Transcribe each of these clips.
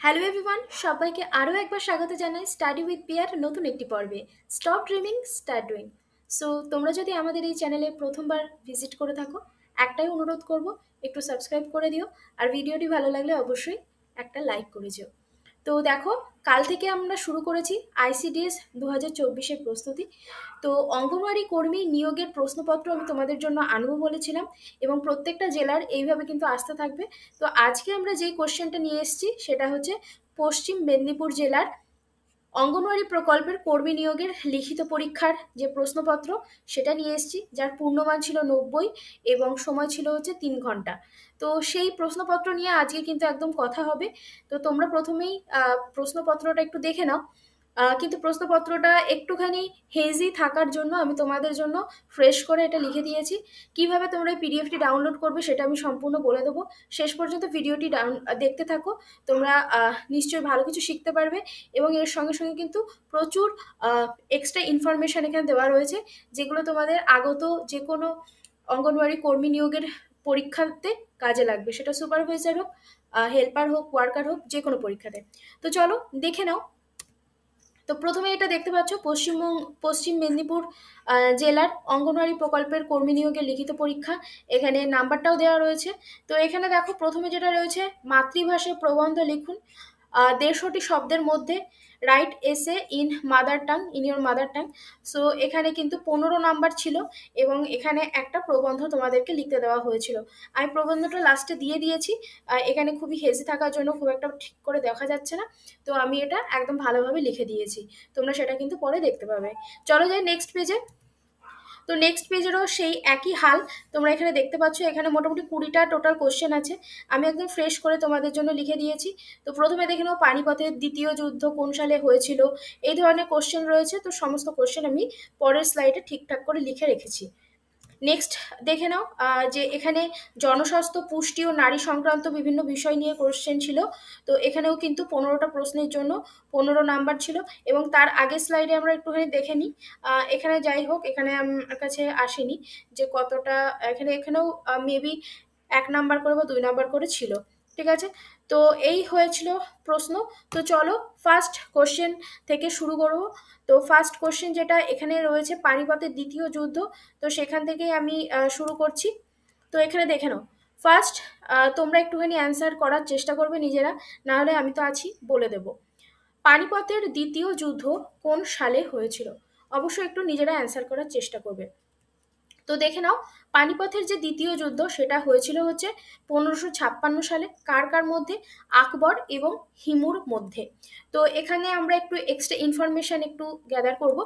Hello everyone, সবাইকে আরও একবার স্বাগত জানাই স্টাডি উইথ পিয়ার নতুন একটি পর্বে। Stop dreaming, start doing. So তোমরা যদি আমাদের এই চ্যানেলে প্রথমবার ভিজিট করে থাকো, একটাই অনুরোধ করব, একটু সাবস্ক্রাইব করে দিও। আর ভিডিওটি ভালো লাগলে অবশ্যই একটা লাইক করে যেও। তো দেখো, কাল থেকে আমরা শুরু করেছি আইসিডিএস 2024-এর প্রস্তুতি। তো অঙ্গনওয়াড়ি কর্মী নিয়োগের প্রশ্নপত্র আমি তোমাদের জন্য আনবো বলেছিলাম, এবং প্রত্যেকটা জেলার এইভাবে কিন্তু আসতে থাকবে। তো আজকে আমরা যেই কোশ্চেনটা নিয়ে এসেছি সেটা হচ্ছে পশ্চিম মেদিনীপুর জেলার অঙ্গনওয়াড়ি প্রকল্পের কর্মী নিয়োগের লিখিত পরীক্ষার যে প্রশ্নপত্র সেটা নিয়ে এসেছি, যার পূর্ণমান ছিল 90 এবং সময় ছিল হচ্ছে 3 ঘন্টা। তো সেই প্রশ্নপত্র নিয়ে আজকে কিন্তু একদম কথা হবে। তো তোমরা প্রথমেই প্রশ্নপত্রটা একটু দেখে নাও। কিন্তু প্রশ্নপত্রটা একটুখানি হেজি থাকার জন্য আমি তোমাদের জন্য ফ্রেশ করে এটা লিখে দিয়েছি। কিভাবে তোমরা এই পিডিএফটি ডাউনলোড করবে সেটা আমি সম্পূর্ণ বলে দেবো। শেষ পর্যন্ত ভিডিওটি দেখতে থাকো। তোমরা নিশ্চয়ই ভালো কিছু শিখতে পারবে, এবং এর সঙ্গে সঙ্গে কিন্তু প্রচুর এক্সট্রা ইনফরমেশান এখানে দেওয়া রয়েছে, যেগুলো তোমাদের আগত যে কোনো অঙ্গনওয়াড়ি কর্মী নিয়োগের পরীক্ষাতে কাজে লাগবে, সেটা সুপারভাইজার হোক, হেল্পার হোক, ওয়ার্কার হোক, যে কোনো পরীক্ষাতে। তো চলো দেখে নাও। তো প্রথমে এটা দেখতে পাচ্ছ পশ্চিম মেদিনীপুর জেলার অঙ্গনওয়াড়ি প্রকল্পের কর্মী নিয়োগের লিখিত পরীক্ষা। এখানে নাম্বারটাও দেওয়া রয়েছে। তো এখানে দেখো, প্রথমে যেটা রয়েছে, মাতৃভাষায় প্রবন্ধ লিখুন 150টি শব্দের মধ্যে, রাইট এসে in mother tongue, in your mother tongue. So এখানে কিন্তু 15 নাম্বার ছিল, এবং এখানে একটা প্রবন্ধ তোমাদেরকে লিখতে দেওয়া হয়েছিল। আমি প্রবন্ধটা লাস্টে দিয়ে দিয়েছি। এখানে খুবই হেজি থাকার জন্য খুব একটা ঠিক করে দেখা যাচ্ছে না। তো আমি এটা একদম ভালোভাবে লিখে দিয়েছি, তোমরা সেটা কিন্তু পরে দেখতে পাবে। চলো যাই নেক্সট পেজে। তো নেক্সট পেজেরও সেই একই হাল। তোমরা এখানে দেখতে পাচ্ছ, এখানে মোটামুটি 20টা টোটাল কোশ্চেন আছে। আমি একদম ফ্রেশ করে তোমাদের জন্য লিখে দিয়েছি। তো প্রথমে দেখে নাও, পানিপথের দ্বিতীয় যুদ্ধ কোন সালে হয়েছিল। এই ধরনের কোশ্চেন রয়েছে। তো সমস্ত কোশ্চেন আমি পরের স্লাইডে ঠিকঠাক করে লিখে রেখেছি। নেক্সট দেখে নাও, যে এখানে জনস্বাস্থ্য, পুষ্টি ও নারী সংক্রান্ত বিভিন্ন বিষয় নিয়ে কোশ্চেন ছিল। তো এখানেও কিন্তু 15টা প্রশ্নের জন্য 15 নাম্বার ছিল। এবং তার আগের স্লাইডে আমরা একটুখানি দেখে নিই। এখানে যাই হোক, এখানে আমার কাছে আসেনি যে কতটা, এখানেও মেবি 1 নাম্বার করে বা 2 নাম্বার করে ছিল। ঠিক আছে, তো এই হয়েছিল প্রশ্ন। তো চলো ফার্স্ট কোশ্চেন থেকে শুরু করবো। তো ফার্স্ট কোশ্চেন যেটা এখানে রয়েছে, পানিপথের দ্বিতীয় যুদ্ধ। তো সেখান থেকেই আমি শুরু করছি। তো এখানে দেখে নাও, ফার্স্ট তোমরা একটুখানি অ্যান্সার করার চেষ্টা করবে নিজেরা, নাহলে আমি তো আছি, বলে দেব। পানিপথের দ্বিতীয় যুদ্ধ কোন সালে হয়েছিল? অবশ্যই একটু নিজেরা অ্যান্সার করার চেষ্টা করবে। তো দেখে নাও, পানিপথের যে দ্বিতীয় যুদ্ধ সেটা হয়েছিল হচ্ছে 1556 সালে। কার কার মধ্যে? আকবর এবং হিমুর মধ্যে। তো এখানে আমরা একটু এক্সট্রা ইনফরমেশন একটু গ্যাদার করব।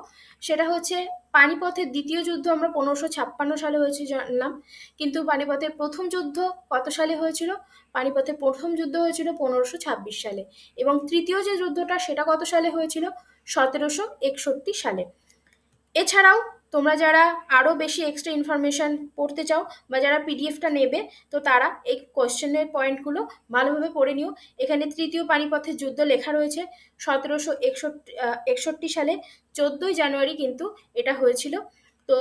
সেটা হচ্ছে, পানিপথের দ্বিতীয় যুদ্ধ আমরা 1556 সালে হয়েছে জানলাম, কিন্তু পানিপথের প্রথম যুদ্ধ কত সালে হয়েছিল? পানিপথের প্রথম যুদ্ধ হয়েছিল 1526 সালে, এবং তৃতীয় যে যুদ্ধটা সেটা কত সালে হয়েছিল? 1761 সালে। এছাড়াও তোমরা যারা আরও বেশি এক্সট্রা ইনফরমেশান পড়তে চাও, বা যারা পিডিএফটা নেবে, তো তারা এই কোয়েশ্চেনের পয়েন্টগুলো ভালোভাবে পড়ে নিও। এখানে তৃতীয় পানিপথের যুদ্ধ লেখা রয়েছে 1761 সালে, 14ই জানুয়ারি কিন্তু এটা হয়েছিল। তো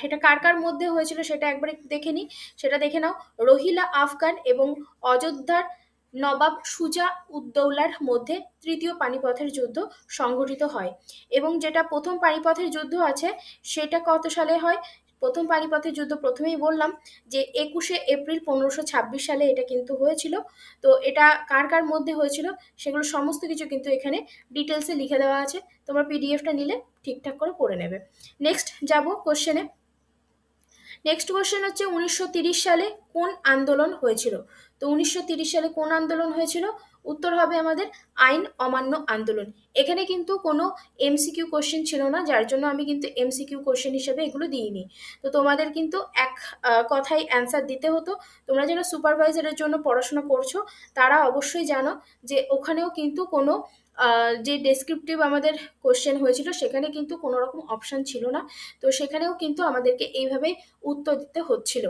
এটা কার কার মধ্যে হয়েছিল সেটা একবার একটু দেখে নিই। সেটা দেখে নাও, রহিলা আফগান এবং অযোধ্যার নবাব সুজা উদ্দৌলার মধ্যে তৃতীয় পানিপথের যুদ্ধ সংঘটিত হয়। এবং যেটা প্রথম পানিপথের যুদ্ধ আছে সেটা কত সালে হয়? প্রথম পানিপথের যুদ্ধ প্রথমেই বললাম যে 21শে এপ্রিল 1526 সালে এটা কিন্তু হয়েছিল। তো এটা কার কার মধ্যে হয়েছিল সেগুলো সমস্ত কিছু কিন্তু এখানে ডিটেলসে লিখে দেওয়া আছে। তোমরা পিডিএফটা নিলে ঠিকঠাক করে পড়ে নেবে। নেক্সট যাব কোশ্চেনে। নেক্সট কোশ্চেন হচ্ছে, 1930 সালে কোন আন্দোলন হয়েছিল? তো 1930 সালে কোন আন্দোলন হয়েছিল? উত্তর হবে আমাদের আইন অমান্য আন্দোলন। এখানে কিন্তু কোনো এমসিকিউ কোশ্চেন ছিল না, যার জন্য আমি কিন্তু এমসিকিউ কোশ্চেন হিসেবে এগুলো দিইনি। তো তোমাদের কিন্তু এক কথায় অ্যান্সার দিতে হতো। তোমরা যারা সুপারভাইজারের জন্য পড়াশোনা করছো তারা অবশ্যই জানো যে ওখানেও কিন্তু কোনো যে ডেসক্রিপটিভ আমাদের কোশ্চেন হয়েছিল সেখানে কিন্তু কোনো রকম অপশান ছিল না। তো সেখানেও কিন্তু আমাদেরকে এইভাবেই উত্তর দিতে হচ্ছিল,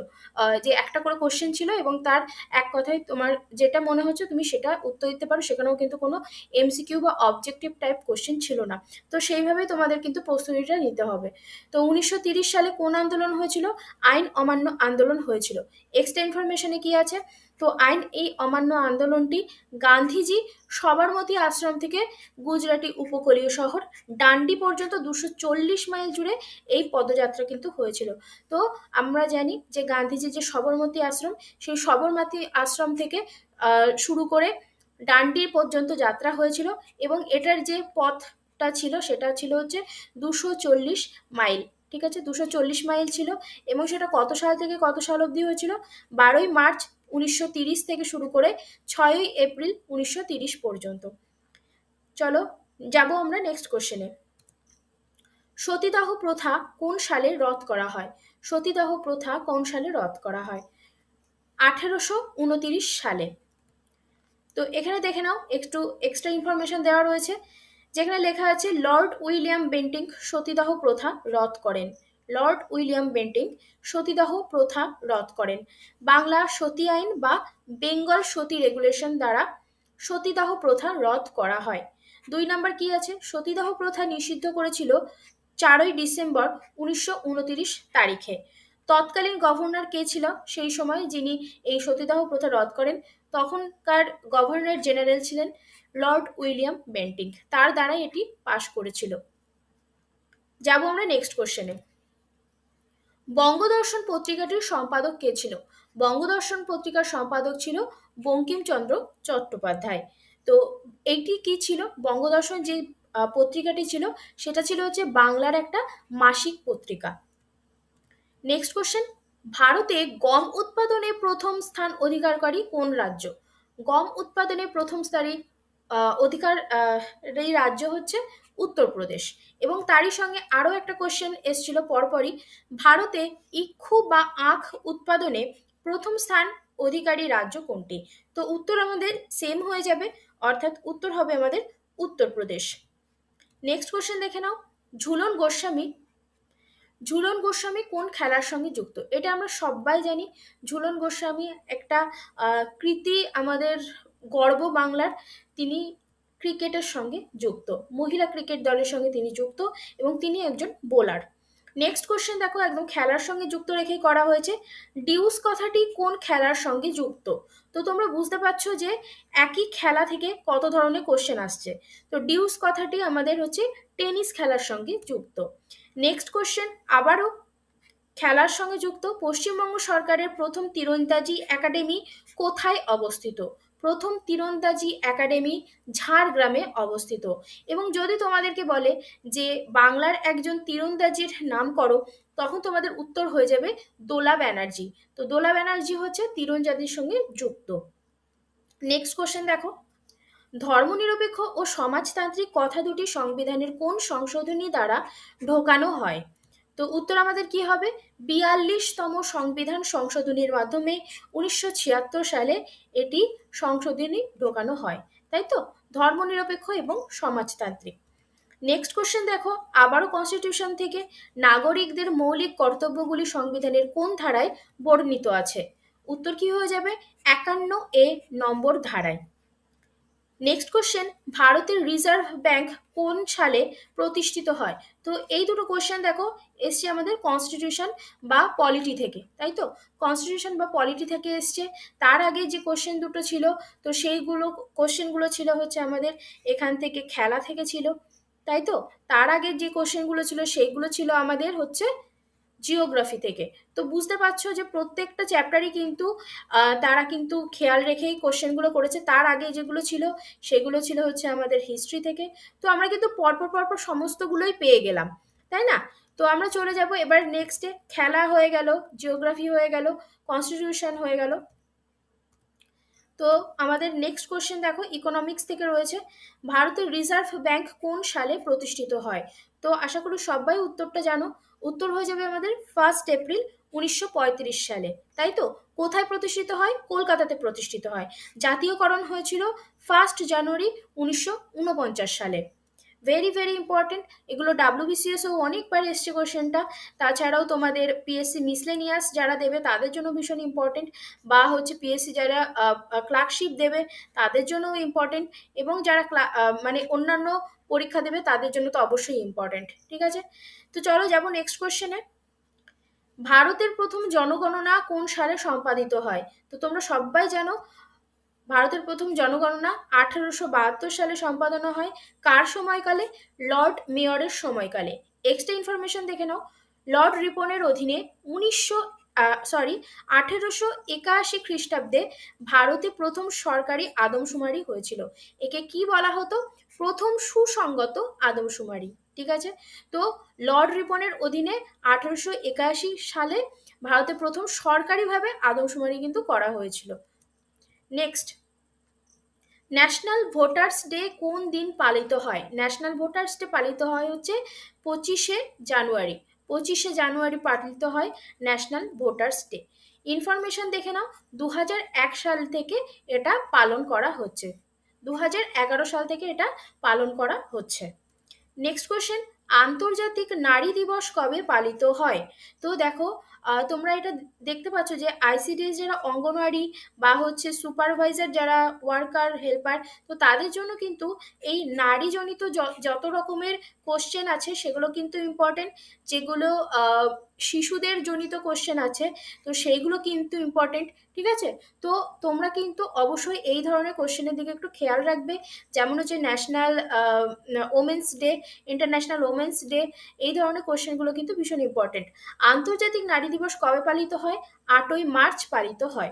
যে একটা করে কোশ্চেন ছিল এবং তার এক কথায় তোমার যেটা মনে হচ্ছে তুমি সেটা উত্তর উত্তর দিতে পারো, সেখানেও কিন্তু কোনো এমসিকিউ বা অবজেক্টিভ টাইপ কোশ্চেন ছিল না। তো সেইভাবেই তোমাদের কিন্তু প্রস্তুতিটা নিতে হবে। তো 1930 সালে কোন আন্দোলন হয়েছিল? আইন অমান্য আন্দোলন হয়েছিল। এক্সট্রা ইনফরমেশনে কি আছে? তো এই অমান্য আন্দোলনটি গান্ধীজি সবরমতী আশ্রম থেকে গুজরাটি উপকূলীয় শহর ডান্ডি পর্যন্ত 240 মাইল জুড়ে এই পদযাত্রা কিন্তু হয়েছিল। তো আমরা জানি যে গান্ধীজি যে সবরমতী আশ্রম, সেই সবরমতী আশ্রম থেকে শুরু করে ডান্ডি পর্যন্ত যাত্রা হয়েছিল, এবং এটার যে পথটা ছিল সেটা ছিল হচ্ছে 240 মাইল। ঠিক আছে, 240 মাইল ছিল, এবং সেটা কত সাল থেকে কত সাল অবধি হয়েছিল? 12ই মার্চ 1930 থেকে শুরু করে 6ই এপ্রিল 1930 পর্যন্ত। চলো যাব আমরা নেক্সট কোশ্চেনে। সতীদাহ প্রথা কোন সালে রদ করা হয়? সতীদাহ প্রথা কোন সালে রদ করা হয়? 1829 সালে। তো এখানে দেখে নাও, একটু এক্সট্রা ইনফরমেশন দেওয়া রয়েছে, যেখানে লেখা আছে লর্ড উইলিয়াম বেন্টিং সতীদাহ প্রথা রদ করেন। লর্ড উইলিয়াম বেন্টিং সতীদাহ প্রথা রদ করেন। বাংলা সতী আইন বা বেঙ্গল সতী রেগুলেশন দ্বারা সতীদাহ প্রথা রদ করা হয়। 2 নাম্বার কি আছে? সতীদাহ প্রথা নিষিদ্ধ করেছিল 4ই ডিসেম্বর 1929 তারিখে। তৎকালীন গভর্নর কে ছিল সেই সময় যিনি এই সতীদাহ প্রথা রদ করেন? তখনকার গভর্নর জেনারেল ছিলেন লর্ড উইলিয়াম বেন্টিং, তার দ্বারাই এটি পাশ করেছিল। যাব আমরা নেক্সট কোশ্চেনে। বঙ্গদর্শন পত্রিকাটির সম্পাদক কে ছিল? বঙ্গদর্শন পত্রিকার সম্পাদক ছিল বঙ্কিমচন্দ্র চট্টোপাধ্যায়। তো এইটি কি ছিল? বঙ্গদর্শন যে পত্রিকাটি ছিল সেটা ছিল হচ্ছে বাংলার একটা মাসিক পত্রিকা। নেক্সট কোশ্চেন, ভারতে গম উৎপাদনে প্রথম স্থান অধিকারকারী কোন রাজ্য? গম উৎপাদনে প্রথম স্থানে এই রাজ্য হচ্ছে উত্তরপ্রদেশ। এবং তারই সঙ্গে আরও একটা কোশ্চেন এসেছিল পরপরই, ভারতে ইক্ষু বা আখ উৎপাদনে প্রথম স্থান অধিকারী রাজ্য কোনটি? তো উত্তর আমাদের সেম হয়ে যাবে, অর্থাৎ উত্তর হবে আমাদের উত্তরপ্রদেশ। নেক্সট কোশ্চেন দেখে নাও, ঝুলন গোস্বামী ঝুলন গোস্বামী কোন খেলার সঙ্গে যুক্ত? এটা আমরা সবাই জানি, ঝুলন গোস্বামী একটা কৃতি, আমাদের গর্ব বাংলার। তিনি ক্রিকেটের সঙ্গে যুক্ত, মহিলা ক্রিকেট দলের সঙ্গে তিনি যুক্ত, এবং তিনি একজন বোলার। নেক্সট কোশ্চেন দেখো, একদম খেলার সঙ্গে যুক্ত রেখেই করা হয়েছে। ডিউস কথাটি কোন খেলার সঙ্গে যুক্ত? তো তোমরা বুঝতে পারছো যে একই খেলা থেকে কত ধরনের কোশ্চেন আসছে। তো ডিউস কথাটি আমাদের হচ্ছে টেনিস খেলার সঙ্গে যুক্ত। নেক্সট কোশ্চেন আবারও খেলার সঙ্গে যুক্ত। পশ্চিমবঙ্গ সরকারের প্রথম তীরন্দাজি একাডেমি কোথায় অবস্থিত? প্রথম তীরন্দাজি একাডেমি ঝাড়গ্রামে অবস্থিত। এবং যদি তোমাদেরকে বলে যে বাংলার একজন তীরন্দাজির নাম করো, তখন তোমাদের উত্তর হয়ে যাবে দোলা ব্যানার্জি। তো দোলা ব্যানার্জি হচ্ছে তীরন্দাজির সঙ্গে যুক্ত। নেক্সট কোশ্চেন দেখো, ধর্মনিরপেক্ষ ও সমাজতান্ত্রিক কথা দুটি সংবিধানের কোন সংশোধনী দ্বারা ঢোকানো হয়? তো উত্তর আমাদের কি হবে? 42তম সংবিধান সংশোধনীর মাধ্যমে 1976 সালে এটি সংশোধনী ঢোকানো হয়, তাই তো? ধর্মনিরপেক্ষ এবং সমাজতান্ত্রিক। নেক্সট কোশ্চেন দেখো, আবারও কনস্টিটিউশন থেকে, নাগরিকদের মৌলিক কর্তব্যগুলি সংবিধানের কোন ধারায় বর্ণিত আছে? উত্তর কি হয়ে যাবে? 51 নম্বর ধারায়। নেক্সট কোশ্চেন, ভারতের রিজার্ভ ব্যাংক কোন সালে প্রতিষ্ঠিত হয়? তো এই দুটো কোশ্চেন দেখো এসছে আমাদের কনস্টিটিউশন বা পলিটি থেকে, তাই তো? কনস্টিটিউশন বা পলিটি থেকে এসছে। তার আগে যে কোশ্চেন দুটো ছিল, তো সেইগুলো কোশ্চেনগুলো ছিল হচ্ছে আমাদের এখান থেকে খেলা থেকে ছিল, তাই তো? তার আগে যে কোশ্চেনগুলো ছিল সেইগুলো ছিল আমাদের হচ্ছে জিওগ্রাফি থেকে। তো বুঝতে পারছো যে প্রত্যেকটা চ্যাপ্টারই কিন্তু তারা কিন্তু খেয়াল রেখেই কোশ্চেনগুলো করেছে। তার আগে যেগুলো ছিল সেগুলো ছিল হচ্ছে আমাদের হিস্ট্রি থেকে। তো আমরা কিন্তু পরপর পরপর সমস্তগুলোই পেয়ে গেলাম, তাই না? তো আমরা চলে যাব এবার নেক্সটে। খেলা হয়ে গেল, জিওগ্রাফি হয়ে গেল, কনস্টিটিউশন হয়ে গেল। তো আমাদের নেক্সট কোশ্চেন দেখো ইকোনমিক্স থেকে রয়েছে, ভারতের রিজার্ভ ব্যাংক কোন সালে প্রতিষ্ঠিত হয়? তো আশা করি সবাই উত্তরটা জানো। উত্তর হয়ে যাবে আমাদের 1 এপ্রিল 1935 সালে, তাই তো? কোথায় প্রতিষ্ঠিত হয়? কলকাতাতে প্রতিষ্ঠিত হয়। জাতীয়করণ হয়েছিল 1 জানুয়ারি 1949 সালে। Very very important. এগুলো ডাব্লিউবিসিএসও অনেকবার এসছে কোশ্চেনটা। তাছাড়াও তোমাদের পিএসসি মিসলেনিয়াস যারা দেবে তাদের জন্য ভীষণ ইম্পর্টেন্ট, বা হচ্ছে পিএসসি যারা ক্লার্কশিপ দেবে তাদের জন্যও ইম্পর্টেন্ট, এবং যারা মানে অন্যান্য পরীক্ষা দেবে তাদের জন্য তো অবশ্যই ইম্পর্টেন্ট। ঠিক আছে, তো চলো যাবো নেক্সট কোশ্চেনে। ভারতের প্রথম জনগণনা কোন সালে সম্পাদিত হয়? তো তোমরা সবাই জানো ভারতের প্রথম জনগণনা 1872 সালে সম্পাদন হয়। কার সময়কালে? লর্ড মেয়রের সময়কালে। এক্সট্রা ইনফরমেশন দেখে নাও। লর্ড রিপনের অধীনে 1881 খ্রিস্টাব্দে ভারতে প্রথম সরকারি আদমশুমারি হয়েছিল। একে কি বলা হতো? প্রথম সুসংগত আদমশুমারি। ঠিক আছে, তো লর্ড রিপনের অধীনে 1881 সালে ভারতে প্রথম সরকারিভাবে আদমশুমারি কিন্তু করা হয়েছিল। নেক্সট, ন্যাশনাল ভোটার্স ডে কোন দিন পালিত হয়? ন্যাশনাল ভোটার্স ডে পালিত হয় হচ্ছে 25শে জানুয়ারি। 25শে জানুয়ারি পালিত হয় ন্যাশনাল ভোটার্স ডে। ইনফরমেশন দেখে নাও। 2001 সাল থেকে এটা পালন করা হচ্ছে। 2011 সাল থেকে এটা পালন করা হচ্ছে। নেক্সট কোশ্চেন, আন্তর্জাতিক নারী দিবস কবে পালিত হয়? তো দেখো, তোমরা এটা দেখতে পাচ্ছ যে আইসিডিএস যারা অঙ্গনওয়াড়ি বা হচ্ছে সুপারভাইজার যারা ওয়ার্কার হেল্পার, তো তাদের জন্য কিন্তু এই নারীজনিত যত রকমের কোশ্চেন আছে সেগুলো কিন্তু ইম্পর্টেন্ট। যেগুলো শিশুদের জনিত কোশ্চেন আছে তো সেইগুলো কিন্তু ইম্পর্টেন্ট। ঠিক আছে, তো তোমরা কিন্তু অবশ্যই এই ধরনের কোশ্চেনের দিকে একটু খেয়াল রাখবে। যেমন হচ্ছে national women's day, international women's day, এই ধরনের কোশ্চেনগুলো কিন্তু ভীষণ ইম্পর্টেন্ট। আন্তর্জাতিক নারী দিবস কবে পালিত হয়? 8ই মার্চ পালিত হয়।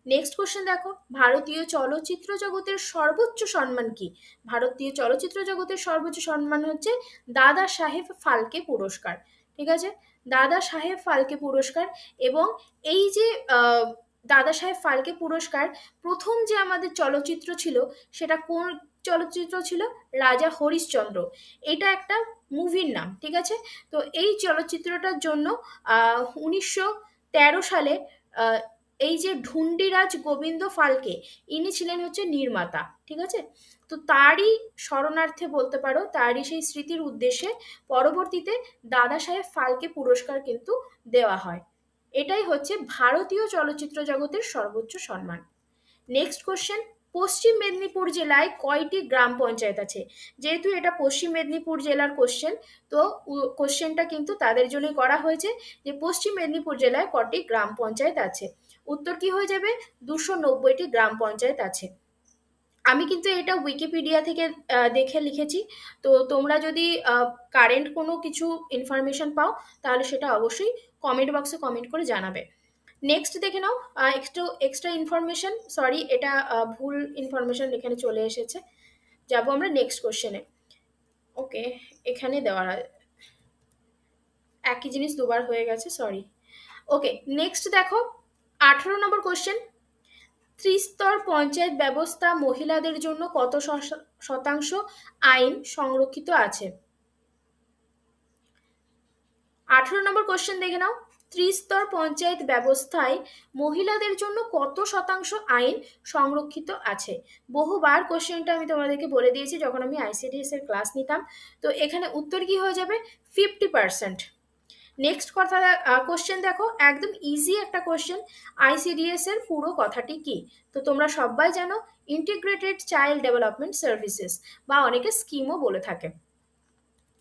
নেক্সট কোশ্চেন দেখো, ভারতীয় চলচ্চিত্র জগতের সর্বোচ্চ সম্মান কি? ভারতীয় চলচ্চিত্র জগতের সর্বোচ্চ সম্মান হচ্ছে দাদা সাহেব ফালকে পুরস্কার। ঠিক আছে, দাদা সাহেব ফালকে পুরস্কার। এবং এই যে দাদা সাহেব ফালকে পুরস্কার, প্রথম যে আমাদের চলচ্চিত্র ছিল সেটা কোন চলচ্চিত্র ছিল? রাজা হরিশ্চন্দ্র। এটা একটা মুভির নাম। ঠিক আছে, তো এই চলচ্চিত্রটার জন্য 1913 সালে এই যে ঢুন্ডিরাজ গোবিন্দ ফালকে, ইনি ছিলেন হচ্ছে নির্মাতা। ঠিক আছে, তো তারই স্মরণার্থে বলতে পারো, তারই সেই স্মৃতির উদ্দেশ্যে পরবর্তীতে দাদা সাহেব ফালকে পুরস্কার কিন্তু দেওয়া হয়। এটাই হচ্ছে ভারতীয় চলচ্চিত্র জগতের সর্বোচ্চ সম্মান। নেক্সট কোশ্চেন, পশ্চিম মেদিনীপুর জেলায় কয়টি গ্রাম পঞ্চায়েত আছে? যেহেতু এটা পশ্চিম মেদিনীপুর জেলার কোশ্চেন, তো কোশ্চেনটা কিন্তু তাদের জন্যই করা হয়েছে যে পশ্চিম মেদিনীপুর জেলায় কটি গ্রাম পঞ্চায়েত আছে। উত্তর কি হয়ে যাবে? 290টি গ্রাম পঞ্চায়েত আছে। আমি কিন্তু এটা উইকিপিডিয়া থেকে দেখে লিখেছি। তো তোমরা যদি কারেন্ট কোনো কিছু ইনফরমেশন পাও তাহলে সেটা অবশ্যই কমেন্ট বক্সে কমেন্ট করে জানাবে। নেক্সট দেখে নাও, এক্সট্রা ইনফরমেশন, সরি এটা ভুল ইনফরমেশন এখানে চলে এসেছে। যাব আমরা নেক্সট কোশ্চেনে। ওকে, এখানে দেওয়া একই জিনিস দুবার হয়ে গেছে, সরি। ওকে, নেক্সট দেখো 18 নম্বর কোশ্চেন, ত্রিস্তর পঞ্চায়েত ব্যবস্থা মহিলাদের জন্য কত শতাংশ আইন সংরক্ষিত আছে? 18 নম্বর কোশ্চেন দেখে নাও, ত্রিস্তর পঞ্চায়েত ব্যবস্থায় মহিলাদের জন্য কত শতাংশ আইন সংরক্ষিত আছে? বহুবার কোশ্চেনটা আমি তোমাদেরকে বলে দিয়েছি যখন আমি আইসিডিএস এর ক্লাস নিতাম। তো এখানে উত্তর কি হয়ে যাবে? 50%। নেক্সট কথা, কোশ্চেন দেখো, একদম ইজি একটা কোশ্চেন। আইসিডিএস এর পুরো কথাটি কি? তো তোমরা সবাই জানো ইন্টিগ্রেটেড চাইল্ড ডেভেলপমেন্ট সার্ভিসেস, বা অনেকে স্কিমও বলে থাকে।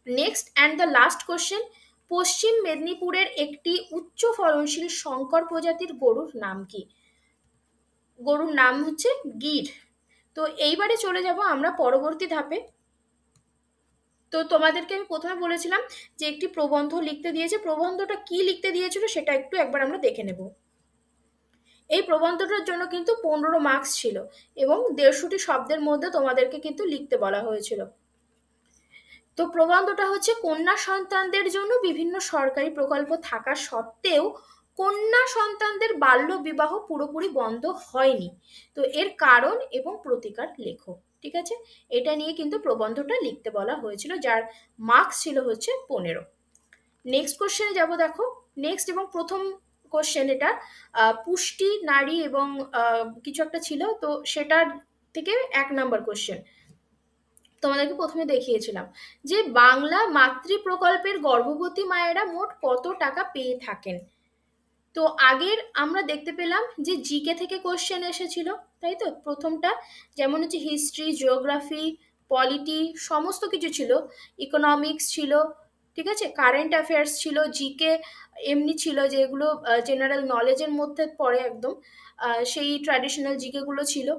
Next and the last question, পশ্চিম মেদিনীপুরের একটি উচ্চ ফলনশীল শঙ্কর প্রজাতির গরুর নাম কি? গরুর নাম হচ্ছে গির। তো এইবারে চলে যাব আমরা পরবর্তী ধাপে। তো তোমাদেরকে আমি প্রথমে বলেছিলাম যে একটি প্রবন্ধ লিখতে দিয়েছে, প্রবন্ধটা কি লিখতে দিয়েছিল সেটা একটু একবার আমরা দেখে নেব। এই প্রবন্ধটার জন্য কিন্তু 15 মার্কস ছিল এবং 150টি শব্দের মধ্যে তোমাদেরকে কিন্তু লিখতে বলা হয়েছিল। তো প্রবন্ধটা হচ্ছে, কন্যা সন্তানদের জন্য বিভিন্ন সরকারি প্রকল্প থাকা সত্ত্বেও কন্যা সন্তানদের বাল্য বিবাহ পুরোপুরি বন্ধ হয়নি, তো এর কারণ এবং প্রতিকার লেখো। ঠিক আছে, এটা নিয়ে কিন্তু প্রবন্ধটা লিখতে বলা হয়েছিল, যার মার্কস ছিল হচ্ছে 15। নেক্সট কোশ্চেনে যাব। দেখো নেক্সট এবং প্রথম কোশ্চেন এটা, পুষ্টি নারী এবং কিছু একটা ছিল, তো সেটার থেকে 1 নম্বর কোশ্চেন। তোমাদেরকে প্রথমে দেখিয়েছিলাম যে বাংলা মাতৃ প্রকল্পের গর্ভবতী মায়েরা মোট কত টাকা পেয়ে থাকেন। তো আগের আমরা দেখতে পেলাম যে জিকে থেকে কোশ্চেন এসেছিল, তাই তো প্রথমটা যেমন হচ্ছে হিস্ট্রি, জিওগ্রাফি, পলিটি সমস্ত কিছু ছিল, ইকোনমিক্স ছিল, ঠিক আছে, কারেন্ট অ্যাফেয়ার্স ছিল, জিকে এমনি ছিল যেগুলো জেনারেল নলেজের মধ্যে পড়ে একদম, সেই ট্র্যাডিশনাল জিকেগুলো ছিল।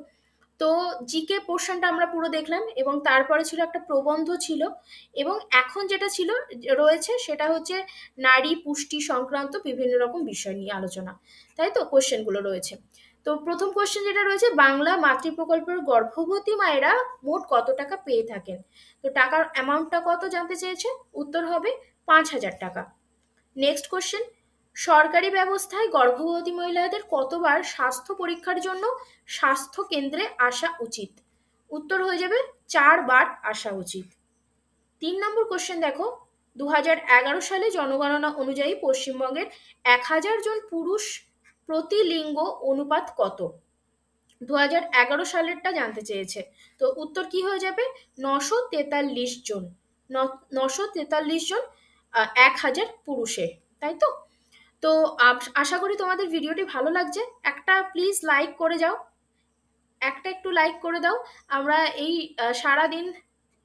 তো জিকে পোর্শনটা আমরা পুরো দেখলাম এবং তারপরে ছিল একটা প্রবন্ধ ছিল, এবং এখন যেটা ছিল রয়েছে সেটা হচ্ছে নারী পুষ্টি সংক্রান্ত বিভিন্ন রকম বিষয় নিয়ে আলোচনা, তাই তো কোশ্চেনগুলো রয়েছে। তো প্রথম কোশ্চেন যেটা রয়েছে, বাংলা মাতৃ প্রকল্পের গর্ভবতী মায়েরা মোট কত টাকা পেয়ে থাকেন। তো টাকার অ্যামাউন্টটা কত জানতে চেয়েছে, উত্তর হবে 5,000 টাকা। নেক্সট কোশ্চেন, সরকারি ব্যবস্থায় গর্ভবতী মহিলাদের কতবার স্বাস্থ্য পরীক্ষার জন্য স্বাস্থ্য কেন্দ্রে আসা উচিত, উত্তর হয়ে যাবে 4 বার আসা উচিত। 3 নম্বর কোশ্চেন দেখো, 2011 সালে জনগণনা অনুযায়ী পশ্চিমবঙ্গের 1,000 জন পুরুষ প্রতি লিঙ্গ অনুপাত কত, 2011 সালেরটা জানতে চেয়েছে। তো উত্তর কি হয়ে যাবে, 943 জন, 943 জন 1,000 পুরুষে, তাই তো। তো আশা করি তোমাদের ভিডিওটি ভালো লাগছে, একটা প্লিজ লাইক করে যাও, একটা একটু লাইক করে দাও। আমরা এই সারাদিন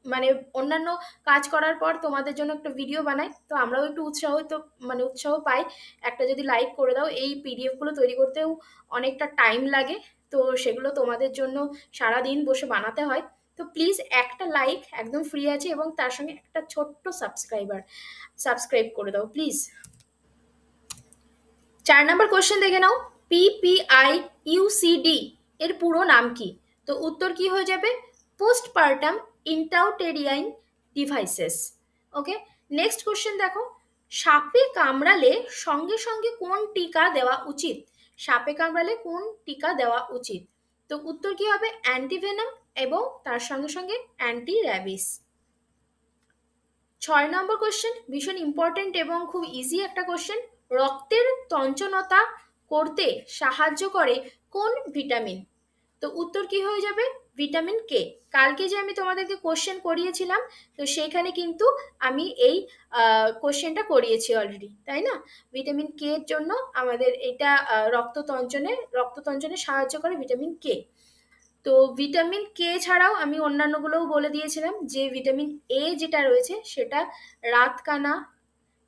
মানে অন্যান্য কাজ করার পর তোমাদের জন্য একটা ভিডিও বানাই, তো আমরাও একটু উৎসাহ পাই। একটা যদি লাইক করে দাও, এই পিডিএফগুলো তৈরি করতেও অনেকটা টাইম লাগে, তো সেগুলো তোমাদের জন্য সারাদিন বসে বানাতে হয়। তো প্লিজ একটা লাইক একদম ফ্রি আছে, এবং তার সঙ্গে একটা ছোট্ট সাবস্ক্রাইব করে দাও প্লিজ। 4 নম্বর কোশ্চেন দেখে নাও, পিপিআই ইউসিডি এর পুরো নাম কি। তো উত্তর কি হয়ে যাবে, পোস্টপার্টাম ইন্টাউটেরিয়াইন ডিভাইসেস। ওকে, নেক্সট কোশ্চেন দেখো, সাপে কামড়ালে সঙ্গে সঙ্গে কোন টিকা দেওয়া উচিত, সাপে কামড়ালে কোন টিকা দেওয়া উচিত। তো উত্তর কি হবে, অ্যান্টিভেনাম এবং তার সঙ্গে সঙ্গে অ্যান্টি র্যাবিস। 6 নম্বর কোশ্চেন ভীষণ ইম্পর্টেন্ট এবং খুব ইজি একটা কোশ্চেন, রক্তের তঞ্চনতা করতে সাহায্য করে কোন ভিটামিন। তো উত্তর কি হয়ে যাবে, ভিটামিন কে। কালকে যে আমি তোমাদেরকে কোশ্চেন করিয়েছিলাম, তো সেখানে কিন্তু আমি এই কোশ্চেনটা করিয়েছি অলরেডি, তাই না। ভিটামিন কে এর জন্য আমাদের এটা রক্ততঞ্চনে সাহায্য করে ভিটামিন কে। তো ভিটামিন কে ছাড়াও আমি অন্যান্যগুলোও বলে দিয়েছিলাম যে ভিটামিন এ যেটা রয়েছে সেটা রাতকানা,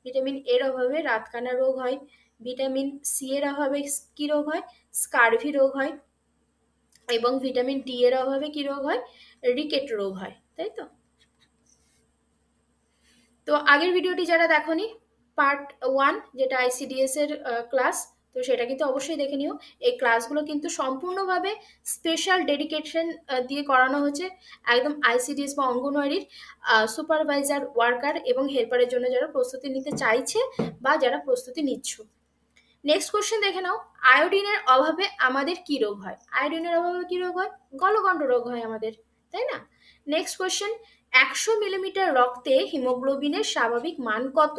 ভিটামিন এর অভাবে রাতকানা রোগ হয়, ভিটামিন সি এর অভাবে কি রোগ হয়, স্কারভি রোগ হয়, এবং ভিটামিন ডি এর অভাবে কি রোগ হয়, রিকেট রোগ হয়, তাই তো। তো আগের ভিডিওটি যারা দেখোনি, পার্ট 1 যেটা আইসিডিএস এর ক্লাস, তো সেটা কিন্তু অবশ্যই দেখে নিও। এই ক্লাসগুলো কিন্তু সম্পূর্ণভাবে স্পেশাল ডেডিকেশন দিয়ে করানো হচ্ছে, একদম আইসিডিএস বা অঙ্গনওয়াড়ির সুপারভাইজার, ওয়ার্কার এবং হেল্পারের জন্য যারা প্রস্তুতি নিতে চাইছে বা যারা প্রস্তুতি নিচ্ছ। নেক্সট কোশ্চেন দেখে নাও, আয়োডিনের অভাবে আমাদের কি রোগ হয়, আয়োডিনের অভাবে কি রোগ হয়, গলগণ্ড রোগ হয় আমাদের, তাই না। নেক্সট কোশ্চেন, 100 মিলিমিটার রক্তে হিমোগ্লোবিনের স্বাভাবিক মান কত,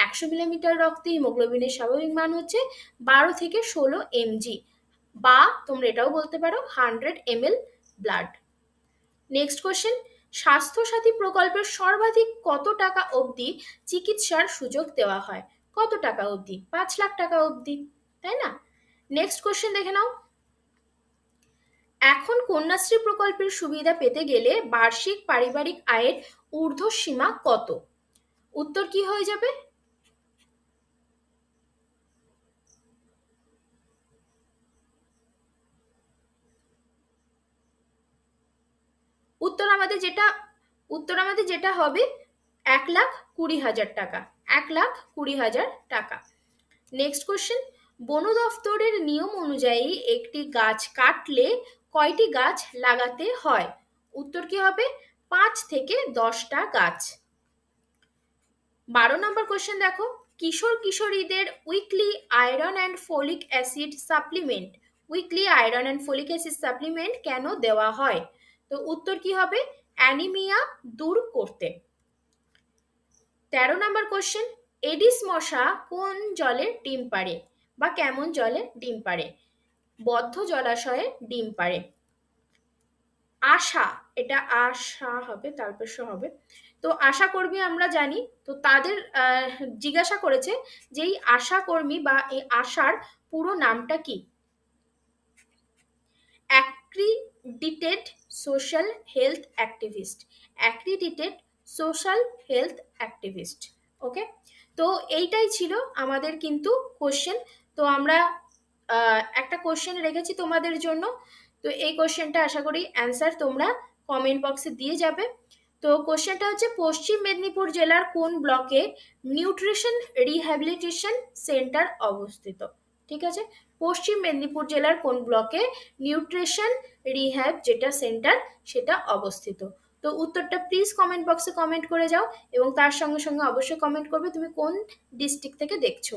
100 মিলিমিটার রক্তে হিমোগ্লোবিনের স্বাভাবিক মান হচ্ছে 12 থেকে 16 mg, বা তোমরা এটাও বলতে পারো 100 ml blood. Next question, Swasthya Sathi প্রকল্পের সর্বাধিক কত টাকা অবধি চিকিৎসার সুযোগ দেওয়া হয়, কত টাকা অবধি, 5 লাখ টাকা অবধি, তাই না। নেক্সট কোশ্চেন দেখে নাও, এখন কন্যাশ্রী প্রকল্পের সুবিধা পেতে গেলে বার্ষিক পারিবারিক আয়ের ঊর্ধ্বসীমা কত, উত্তর কি হয়ে যাবে, উত্তর আমাদের যেটা হবে 1,20,000 টাকা, 1,20,000 টাকা। নেক্সট কোশ্চেন, বন দফতরের নিয়ম অনুযায়ী একটি গাছ কাটলে কয়টি গাছ লাগাতে হয়, উত্তর কি হবে, 5 থেকে 10টা গাছ। 12 নম্বর কোশ্চেন দেখো, কিশোর কিশোরীদের weekly iron and folic acid supplement কেন দেওয়া হয়, তো উত্তর কি হবে, অ্যানিমিয়া দূর করতে। 13 নম্বর কোশ্চেন, এডিস মশা কোন জলে ডিম পাড়ে বা কেমন জলে ডিম পাড়ে, বদ্ধ জলাশয়ে ডিম পাড়ে। আশা, এটা আশা হবে, তারপর হবে। তো আশা কর্মী আমরা জানি, তো তাদের জিজ্ঞাসা করেছে যে এই আশা কর্মী বা এই আশার পুরো নামটা কি। Accredited social health activist, accredited social health activist. Okay, তো এইটাই ছিল আমাদের কিন্তু কোশ্চেন। তো আমরা একটা কোশ্চেন রেখেছি তোমাদের জন্য। তো এই কোশ্চেনটা আশা করি অ্যান্সার তোমরা কমেন্ট বক্সে দিয়ে যাবে। তো কোশ্চেনটা হচ্ছে, পশ্চিম মেদিনীপুর জেলার কোন ব্লকে নিউট্রিশন রিহ্যাবিলিটেশন সেন্টার অবস্থিত? ঠিক আছে, পশ্চিম মেদিনীপুর জেলার কোন ব্লকে নিউট্রিশন রিহ্যাব যেটা সেন্টার সেটা অবস্থিত? তো উত্তরটা প্লিজ কমেন্ট বক্সে কমেন্ট করে যাও, এবং তার সঙ্গে সঙ্গে অবশ্যই কমেন্ট করবে তুমি কোন ডিস্ট্রিক্ট থেকে দেখছো।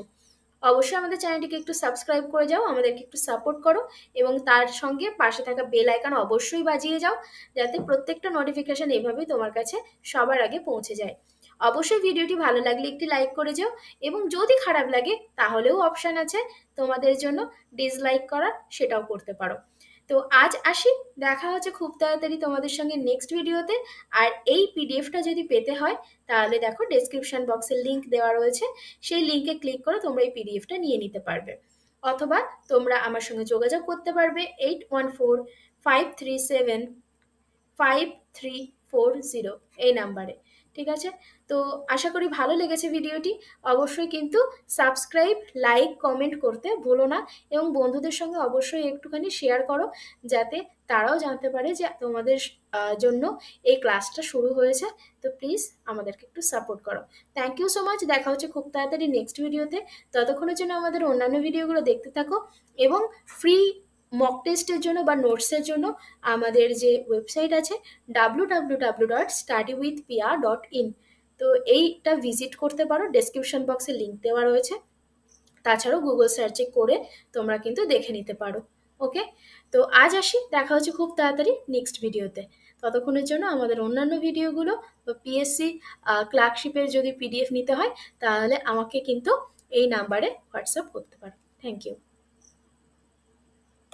অবশ্যই আমাদের চ্যানেলটিকে একটু সাবস্ক্রাইব করে যাও, আমাদেরকে একটু সাপোর্ট করো, এবং তার সঙ্গে পাশে থাকা বেল আইকন অবশ্যই বাজিয়ে যাও, যাতে প্রত্যেকটা নোটিফিকেশন এইভাবেই তোমার কাছে সবার আগে পৌঁছে যায়। অবশ্যই ভিডিওটি ভালো লাগলে একটি লাইক করে যাও, এবং যদি খারাপ লাগে তাহলেও অপশান আছে তোমাদের জন্য ডিসলাইক করার, সেটাও করতে পারো। তো আজ আসি, দেখা হচ্ছে খুব তাড়াতাড়ি তোমাদের সঙ্গে নেক্সট ভিডিওতে। আর এই পিডিএফটা যদি পেতে হয় তাহলে দেখো ডেসক্রিপশন বক্সে লিংক দেওয়া রয়েছে, সেই লিংকে ক্লিক করে তোমরা এই পিডিএফটা নিয়ে নিতে পারবে। অথবা তোমরা আমার সঙ্গে যোগাযোগ করতে পারবে 8145375340 এই নাম্বারে। ঠিক আছে, তো আশা করি ভালো লেগেছে ভিডিওটি। অবশ্যই কিন্তু সাবস্ক্রাইব, লাইক, কমেন্ট করতে ভুলো না, এবং বন্ধুদের সঙ্গে অবশ্যই একটুখানি শেয়ার করো, যাতে তারাও জানতে পারে যে তোমাদের জন্য এই ক্লাসটা শুরু হয়েছে। তো প্লিজ আমাদেরকে একটু সাপোর্ট করো। থ্যাংক ইউ সো মাচ, দেখা হচ্ছে খুব তাড়াতাড়ি নেক্সট ভিডিওতে। ততক্ষণের জন্য আমাদের অন্যান্য ভিডিওগুলো দেখতে থাকো, এবং ফ্রি মক টেস্টের জন্য বা নোটসের জন্য আমাদের যে ওয়েবসাইট আছে www.studywithpr.in, তো এইটা ভিজিট করতে পারো, ডেসক্রিপশন বক্সে লিংক দেওয়া রয়েছে। তাছাড়াও গুগল সার্চে করে তোমরা কিন্তু দেখে নিতে পারো। ওকে, তো আজ আসি, দেখা হচ্ছে খুব তাড়াতাড়ি নেক্সট ভিডিওতে। ততক্ষণের জন্য আমাদের অন্যান্য ভিডিওগুলো বা পিএসসি ক্লার্কশিপের যদি পিডিএফ নিতে হয় তাহলে আমাকে কিন্তু এই নাম্বারে হোয়াটসঅ্যাপ করতে পারো। Thank you.